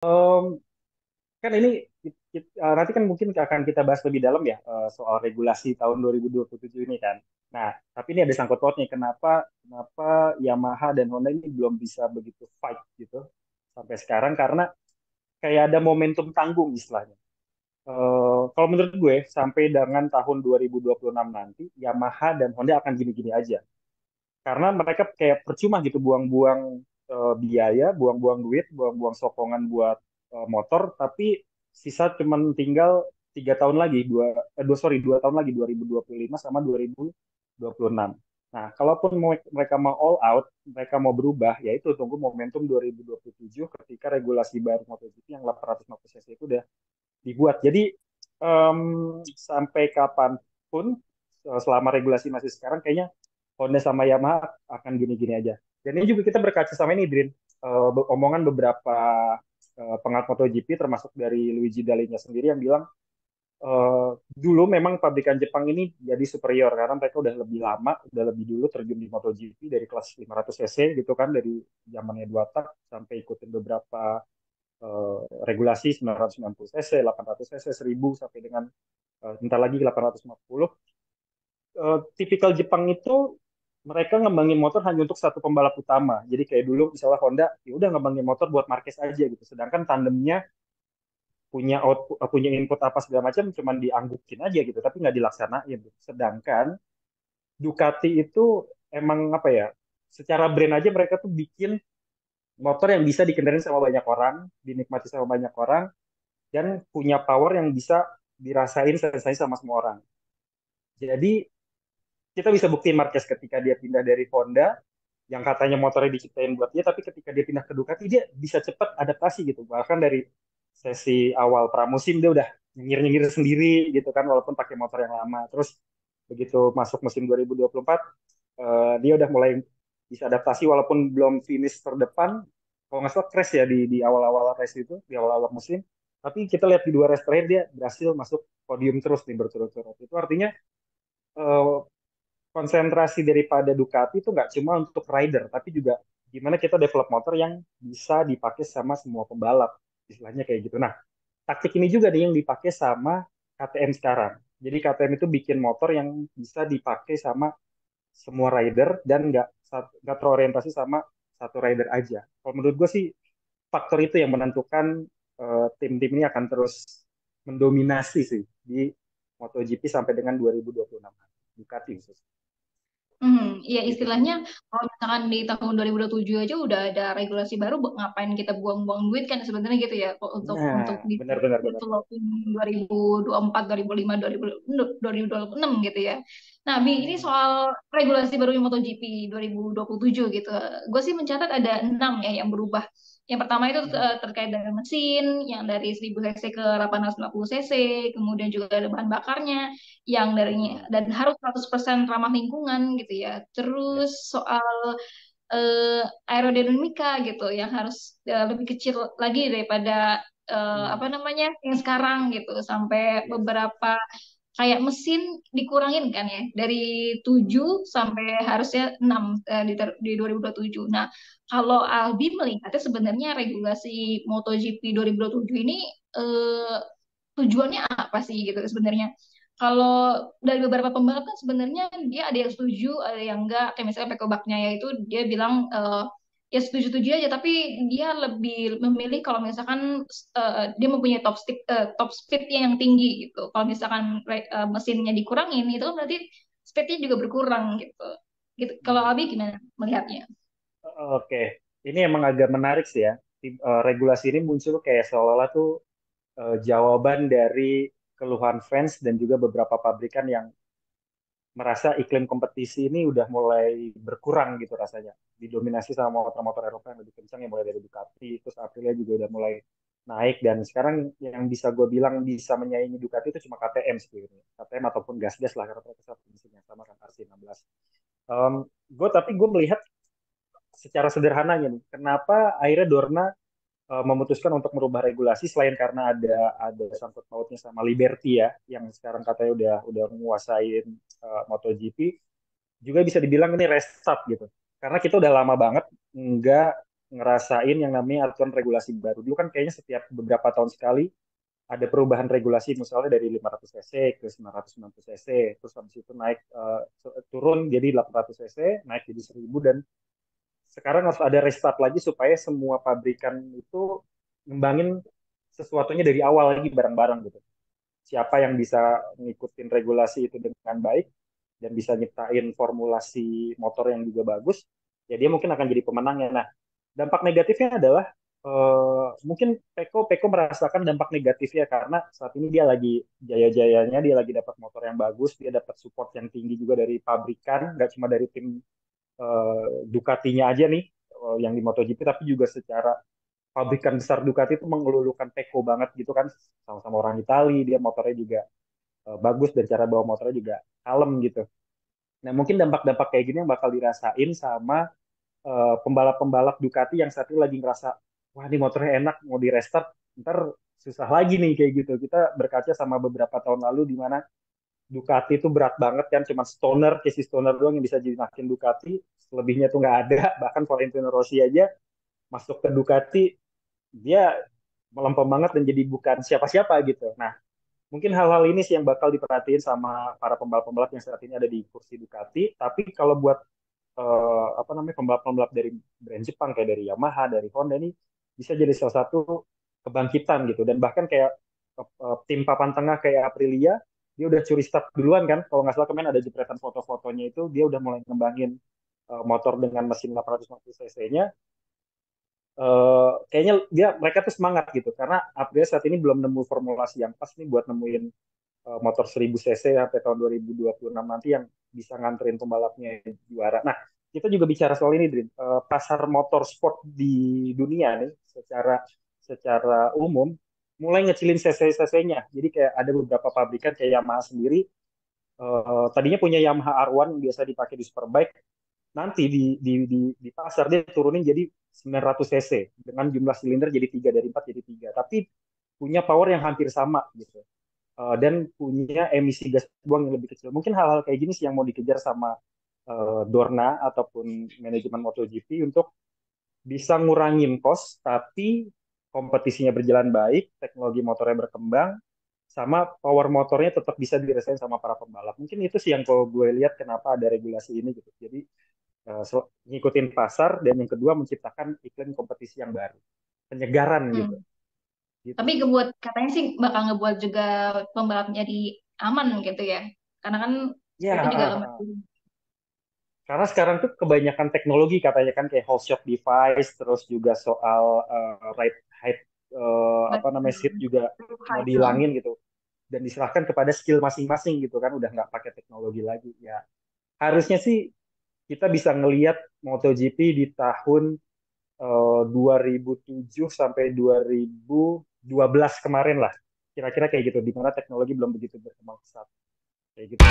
Em, kan ini nanti kan mungkin akan kita bahas lebih dalam ya soal regulasi tahun 2027 ini kan. Nah, tapi ini ada sangkut pautnya kenapa kenapa Yamaha dan Honda ini belum bisa begitu fight gitu sampai sekarang karena kayak ada momentum tanggung istilahnya. Kalau menurut gue sampai dengan tahun 2026 nanti Yamaha dan Honda akan gini-gini aja. Karena mereka kayak percuma gitu buang-buang biaya, buang-buang duit, buang-buang sokongan buat motor, tapi sisa cuman tinggal 3 tahun lagi, dua tahun lagi, 2025 sama 2026. Nah, kalaupun mereka mau all out, mereka mau berubah, ya itu tunggu momentum 2027 ketika regulasi baru MotoGP yang 850 cc itu udah dibuat. Jadi em, sampai kapanpun selama regulasi masih sekarang kayaknya Honda sama Yamaha akan gini-gini aja. Dan ini juga kita berkaca sama ini, Drin. Omongan beberapa pengamat MotoGP termasuk dari Luigi Dalinya sendiri yang bilang dulu memang pabrikan Jepang ini jadi superior karena mereka udah lebih lama, udah lebih dulu terjun di MotoGP dari kelas 500 cc gitu kan dari zamannya dua tak sampai ikutin beberapa regulasi 990 cc, 800 cc, 1000 sampai dengan bentar lagi 850. Tipikal Jepang itu mereka ngembangin motor hanya untuk satu pembalap utama. Jadi kayak dulu misalnya Honda, ya udah ngembangin motor buat Marquez aja gitu. Sedangkan tandemnya punya output, punya input apa segala macam cuman dianggukin aja gitu, tapi nggak dilaksanain. Gitu. Sedangkan Ducati itu emang apa ya? Secara brand aja mereka tuh bikin motor yang bisa dikendarin sama banyak orang, dinikmati sama banyak orang, dan punya power yang bisa dirasain selesai sama semua orang. Jadi kita bisa buktiin Marquez ketika dia pindah dari Honda yang katanya motornya diciptain buat dia, tapi ketika dia pindah ke Ducati dia bisa cepat adaptasi gitu. Bahkan dari sesi awal pramusim dia udah nyengir-nyengir sendiri gitu kan, walaupun pakai motor yang lama. Terus begitu masuk musim 2024, dia udah mulai bisa adaptasi walaupun belum finish terdepan. Kalau nggak salah crash ya di awal-awal race itu, di awal-awal musim. Tapi kita lihat di dua race terakhir dia berhasil masuk podium terus nih berturut-turut. Itu artinya eh, konsentrasi daripada Ducati itu nggak cuma untuk rider, tapi juga gimana kita develop motor yang bisa dipakai sama semua pembalap, istilahnya kayak gitu. Nah, taktik ini juga nih yang dipakai sama KTM sekarang. Jadi KTM itu bikin motor yang bisa dipakai sama semua rider dan nggak terorientasi sama satu rider aja. Kalau menurut gue sih faktor itu yang menentukan tim-tim ini akan terus mendominasi sih di MotoGP sampai dengan 2026. Ducati khusus. Iya Gitu sih. istilahnya kalau misalkan di tahun 2027 aja udah ada regulasi baru, ngapain kita buang-buang duit kan sebenarnya gitu ya, kok untuk Nah, di benar-benar benar. developing 2024, 2025, 2026 gitu ya. Nah, Bi, ini Hmm. soal regulasi baru MotoGP 2027 gitu. Gue sih mencatat ada 6 ya yang berubah. Yang pertama itu Hmm. terkait dengan mesin yang dari 1000 cc ke 850 cc, kemudian juga ada bahan bakarnya yang dari Hmm. dan harus 100% ramah lingkungan gitu ya. Ya. Terus soal aerodinamika gitu yang harus lebih kecil lagi daripada apa Hmm. namanya yang sekarang gitu, sampai Yes. beberapa kayak mesin dikurangin kan ya dari 7 sampai harusnya 6 di 2027. Nah, kalau Albi melihatnya sebenarnya regulasi MotoGP 2027 ini eh, tujuannya apa sih gitu sebenarnya. Kalau dari beberapa pembalap kan sebenarnya dia ada yang setuju, ada yang enggak. Kayak misalnya Peko Bagnaia itu dia bilang ya setuju-setuju aja, tapi dia lebih memilih kalau misalkan dia mempunyai top speednya yang tinggi gitu. Kalau misalkan mesinnya dikurangin itu kan berarti speednya juga berkurang gitu. Gitu. Kalau Hmm. Abi gimana melihatnya? Oke, ini emang agak menarik sih ya. Regulasi ini muncul kayak seolah-olah tuh jawaban dari keluhan fans dan juga beberapa pabrikan yang merasa iklim kompetisi ini udah mulai berkurang gitu rasanya. Didominasi sama motor-motor Eropa yang lebih kencang yang mulai dari Ducati, terus Aprilia juga udah mulai naik dan sekarang yang bisa gue bilang bisa menyaingi Ducati itu cuma KTM sebenarnya. KTM ataupun Gas-Gas lah karena mereka satu mesin yang sama kan RC16. Tapi gue melihat secara sederhananya nih, kenapa akhirnya Dorna memutuskan untuk merubah regulasi selain karena ada sangkut pautnya sama Liberty ya, yang sekarang katanya udah menguasain MotoGP, juga bisa dibilang ini restart gitu. Karena kita udah lama banget nggak ngerasain yang namanya aturan regulasi baru. Dulu kan kayaknya setiap beberapa tahun sekali ada perubahan regulasi, misalnya dari 500 cc ke 990 cc, terus habis itu naik turun jadi 800 cc, naik jadi 1000, dan sekarang harus ada restart lagi supaya semua pabrikan itu ngembangin sesuatunya dari awal lagi bareng-bareng gitu. Siapa yang bisa ngikutin regulasi itu dengan baik dan bisa nyiptain formulasi motor yang juga bagus, ya dia mungkin akan jadi pemenangnya. Nah, dampak negatifnya adalah mungkin Peko merasakan dampak negatifnya karena saat ini dia lagi jaya-jayanya, dia lagi dapat motor yang bagus, dia dapat support yang tinggi juga dari pabrikan, nggak cuma dari tim Ducatinya aja nih yang di MotoGP, tapi juga secara pabrikan besar Ducati itu mengelulukan Peko banget gitu kan, sama-sama orang Itali, dia motornya juga bagus dan cara bawa motornya juga kalem gitu. Nah, mungkin dampak-dampak kayak gini yang bakal dirasain sama pembalap-pembalap Ducati yang saat ini lagi ngerasa, wah ini motornya enak, mau di restart, ntar susah lagi nih kayak gitu. Kita berkaca sama beberapa tahun lalu di mana Ducati itu berat banget kan, cuma stoner, Casey Stoner doang yang bisa jinakin Ducati, selebihnya tuh nggak ada. Bahkan Valentino Rossi aja masuk ke Ducati, dia melempem banget dan jadi bukan siapa-siapa gitu. Nah, mungkin hal-hal ini sih yang bakal diperhatiin sama para pembalap-pembalap yang saat ini ada di kursi Ducati. Tapi kalau buat apa namanya pembalap-pembalap dari brand Jepang kayak dari Yamaha, dari Honda ini bisa jadi salah satu kebangkitan gitu. Dan bahkan kayak tim papan tengah kayak Aprilia, dia udah curi start duluan kan. Kalau nggak salah kemarin ada jepretan foto-fotonya itu dia udah mulai ngembangin motor dengan mesin 850 cc-nya. Kayaknya mereka tuh semangat gitu karena Aprilia saat ini belum nemu formulasi yang pas nih buat nemuin motor 1000 cc sampai tahun 2026 nanti yang bisa nganterin pembalapnya juara. Nah, kita juga bicara soal ini, Drin. Pasar motor sport di dunia nih secara secara umum mulai ngecilin cc-cc-nya. Jadi kayak ada beberapa pabrikan kayak Yamaha sendiri tadinya punya Yamaha R1 yang biasa dipakai di Superbike, nanti di pasar dia turunin jadi 900 cc dengan jumlah silinder jadi 3 dari 4 jadi 3, tapi punya power yang hampir sama gitu. Dan punya emisi gas buang yang lebih kecil. Mungkin hal-hal kayak gini sih yang mau dikejar sama Dorna ataupun manajemen MotoGP untuk bisa ngurangin cost, tapi kompetisinya berjalan baik, teknologi motornya berkembang, sama power motornya tetap bisa dirasain sama para pembalap. Mungkin itu sih yang kalau gue lihat kenapa ada regulasi ini gitu. Jadi ngikutin pasar, dan yang kedua menciptakan iklim kompetisi yang baru, penyegaran gitu. Hmm. Gitu Tapi sih. ngebuat katanya sih bakal ngebuat juga pembalap jadi aman gitu ya. Karena kan Ya, itu juga lemah. karena sekarang tuh kebanyakan teknologi katanya kan kayak whole shock device, terus juga soal ride height apa namanya seat juga mau dihilangin gitu dan diserahkan kepada skill masing-masing gitu kan, udah nggak pakai teknologi lagi ya. Harusnya sih kita bisa ngelihat MotoGP di tahun 2007 sampai 2012 kemarin lah. Kira-kira kayak gitu, di mana teknologi belum begitu berkembang pesat. Kayak gitu.